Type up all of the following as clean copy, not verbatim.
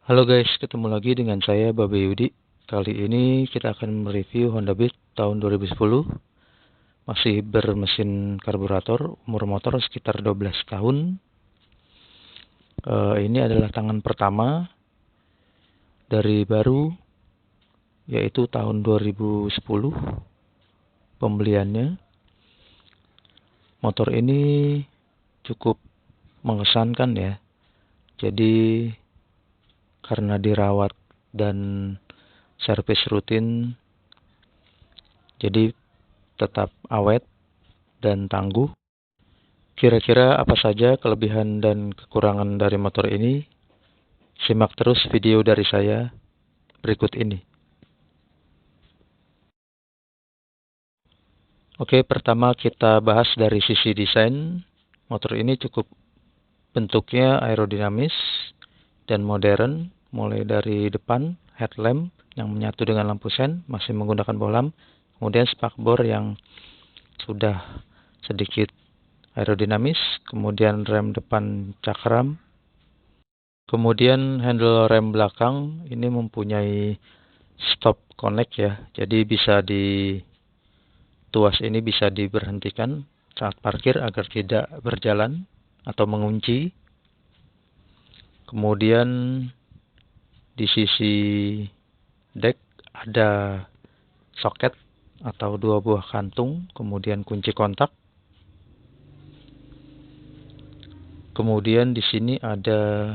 Halo guys, ketemu lagi dengan saya Babe Yudi. Kali ini kita akan mereview Honda Beat tahun 2010. Masih bermesin karburator, umur motor sekitar 12 tahun. Ini adalah tangan pertama dari baru, yaitu tahun 2010 pembeliannya. Motor ini cukup mengesankan ya. Jadi karena dirawat dan servis rutin, jadi tetap awet dan tangguh. Kira-kira apa saja kelebihan dan kekurangan dari motor ini? Simak terus video dari saya berikut ini. Oke, pertama kita bahas dari sisi desain. Motor ini cukup bentuknya aerodinamis dan modern, mulai dari depan headlamp yang menyatu dengan lampu sen, masih menggunakan bohlam. Kemudian spakbor yang sudah sedikit aerodinamis, kemudian rem depan cakram, kemudian handle rem belakang ini mempunyai stop connect ya, jadi tuas ini bisa diberhentikan saat parkir agar tidak berjalan atau mengunci. Kemudian di sisi deck ada soket atau 2 buah kantung, kemudian kunci kontak. Kemudian di sini ada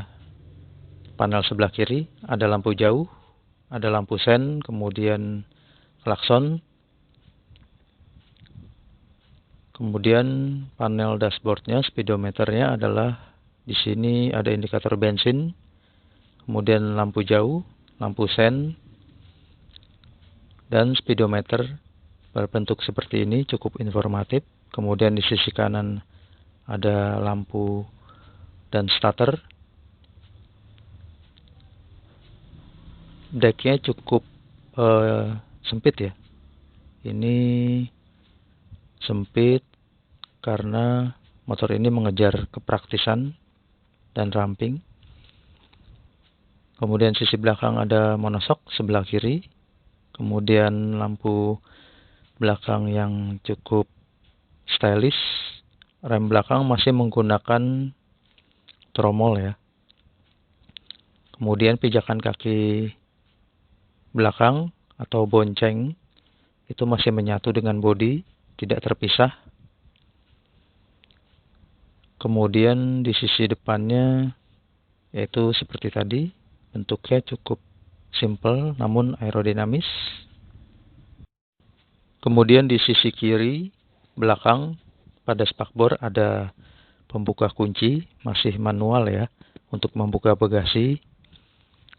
panel sebelah kiri, ada lampu jauh, ada lampu sen, kemudian klakson. Kemudian panel dashboardnya, speedometernya adalah di sini ada indikator bensin, kemudian lampu jauh, lampu sen, dan speedometer berbentuk seperti ini, cukup informatif. Kemudian di sisi kanan ada lampu dan starter. Decknya cukup sempit ya. Ini sempit karena motor ini mengejar kepraktisan dan ramping. Kemudian sisi belakang ada monoshock sebelah kiri. Kemudian lampu belakang yang cukup stylish. Rem belakang masih menggunakan tromol ya. Kemudian pijakan kaki belakang atau bonceng itu masih menyatu dengan bodi, tidak terpisah. Kemudian di sisi depannya yaitu seperti tadi, bentuknya cukup simple namun aerodinamis. Kemudian di sisi kiri belakang pada spakbor ada pembuka kunci, masih manual ya, untuk membuka bagasi.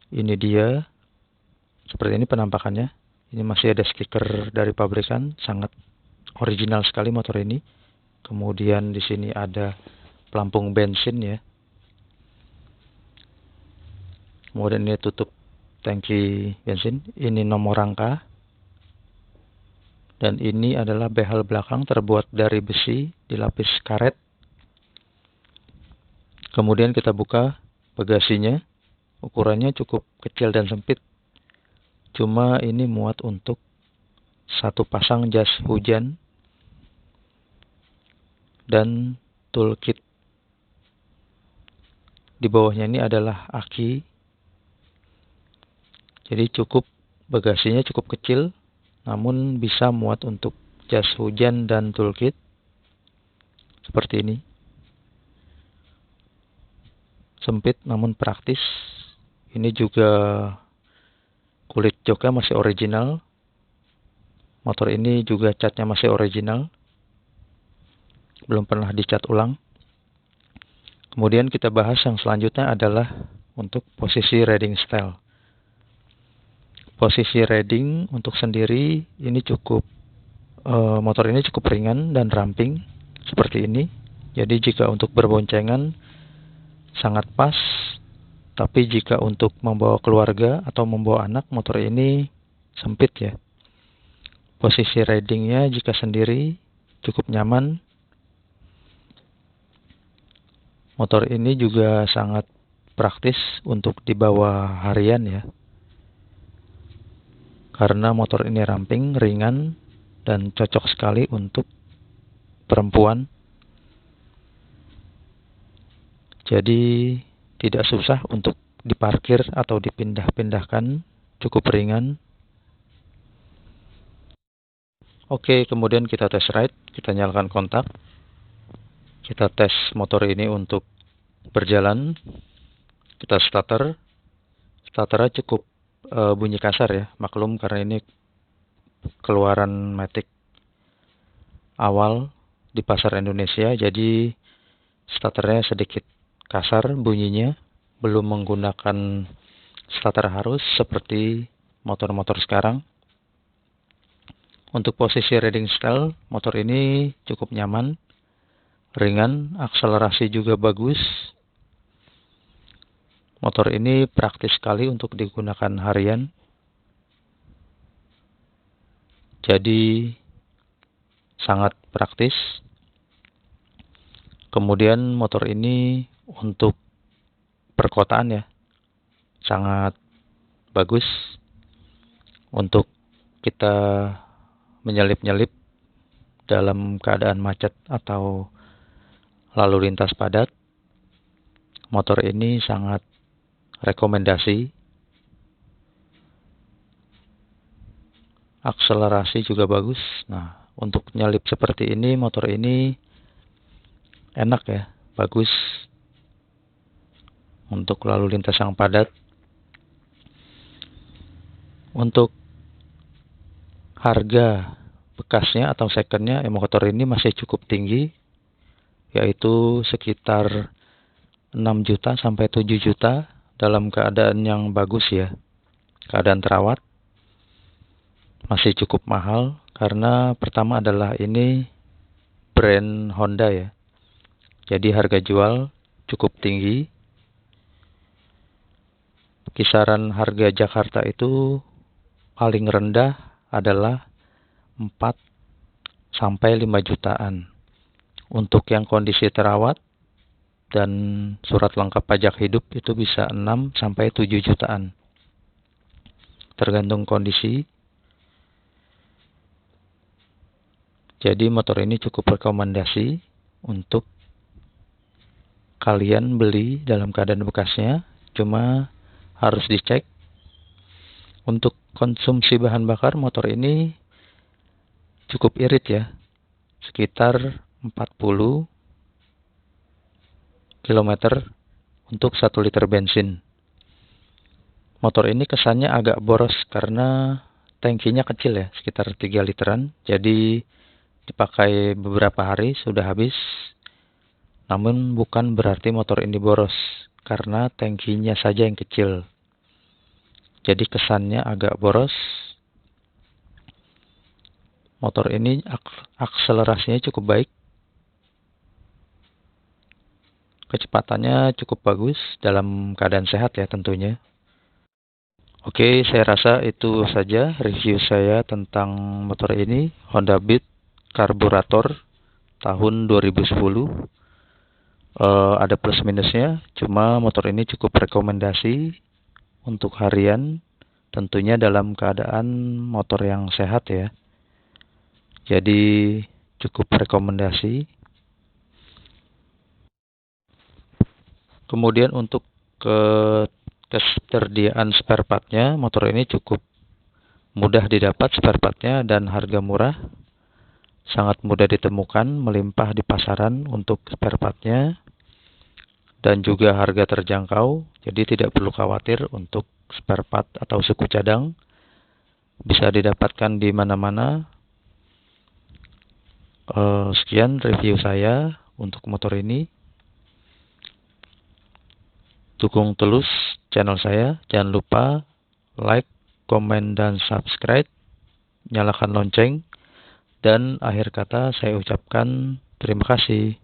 Ini dia, seperti ini penampakannya. Ini masih ada stiker dari pabrikan, sangat original sekali motor ini. Kemudian di sini ada pelampung bensin ya. Kemudian ini tutup tangki bensin. Ini nomor rangka. Dan ini adalah behel belakang terbuat dari besi dilapis karet. Kemudian kita buka bagasinya. Ukurannya cukup kecil dan sempit. Cuma ini muat untuk satu pasang jas hujan dan toolkit. Di bawahnya ini adalah aki. Jadi bagasinya cukup kecil, namun bisa muat untuk jas hujan dan toolkit. Seperti ini. Sempit namun praktis. Ini juga kulit joknya masih original. Motor ini juga catnya masih original. Belum pernah dicat ulang. Kemudian kita bahas yang selanjutnya adalah untuk posisi riding style. Posisi riding untuk sendiri ini motor ini cukup ringan dan ramping seperti ini. Jadi jika untuk berboncengan sangat pas. Tapi jika untuk membawa keluarga atau membawa anak, motor ini sempit ya. Posisi ridingnya jika sendiri cukup nyaman. Motor ini juga sangat praktis untuk dibawa harian ya. Karena motor ini ramping, ringan, dan cocok sekali untuk perempuan. Jadi tidak susah untuk diparkir atau dipindah-pindahkan, cukup ringan. Oke, kemudian kita test ride, kita nyalakan kontak. Kita tes motor ini untuk berjalan. Kita starter. Starternya cukup bunyi kasar ya, maklum karena ini keluaran Matic awal di pasar Indonesia, jadi starternya sedikit kasar bunyinya, belum menggunakan starter arus seperti motor-motor sekarang. Untuk posisi riding style, motor ini cukup nyaman, ringan, akselerasi juga bagus. Motor ini praktis sekali untuk digunakan harian. Jadi sangat praktis. Kemudian motor ini untuk perkotaan ya, sangat bagus untuk kita menyelip-nyelip dalam keadaan macet atau lalu lintas padat. Motor ini sangat rekomendasi. Akselerasi juga bagus. Nah, untuk nyelip seperti ini, motor ini enak ya, bagus untuk lalu lintas yang padat. Untuk harga bekasnya atau secondnya, motor ini masih cukup tinggi, yaitu sekitar 6 juta sampai 7 juta dalam keadaan yang bagus ya, keadaan terawat. Masih cukup mahal karena pertama adalah ini brand Honda ya, jadi harga jual cukup tinggi. Kisaran harga Jakarta itu paling rendah adalah 4 sampai 5 jutaan. Untuk yang kondisi terawat dan surat lengkap pajak hidup itu bisa 6 sampai 7 jutaan. Tergantung kondisi. Jadi motor ini cukup rekomendasi untuk kalian beli dalam keadaan bekasnya. Cuma harus dicek. Untuk konsumsi bahan bakar motor ini cukup irit ya, sekitar 40 km untuk 1 liter bensin. Motor ini kesannya agak boros karena tangkinya kecil ya, sekitar 3 literan. Jadi dipakai beberapa hari sudah habis. Namun bukan berarti motor ini boros, karena tangkinya saja yang kecil. Jadi kesannya agak boros. Motor ini akselerasinya cukup baik. Kecepatannya cukup bagus dalam keadaan sehat ya tentunya. Oke, saya rasa itu saja review saya tentang motor ini, Honda Beat karburator tahun 2010. Ada plus minusnya, cuma motor ini cukup rekomendasi untuk harian, tentunya dalam keadaan motor yang sehat ya. Jadi cukup rekomendasi. Kemudian untuk ketersediaan spare partnya, motor ini cukup mudah didapat spare partnya dan harga murah. Sangat mudah ditemukan, melimpah di pasaran untuk spare partnya. Dan juga harga terjangkau, jadi tidak perlu khawatir untuk spare part atau suku cadang. Bisa didapatkan di mana-mana. Sekian review saya untuk motor ini. Dukung terus channel saya. Jangan lupa like, komen, dan subscribe. Nyalakan lonceng. Dan akhir kata saya ucapkan terima kasih.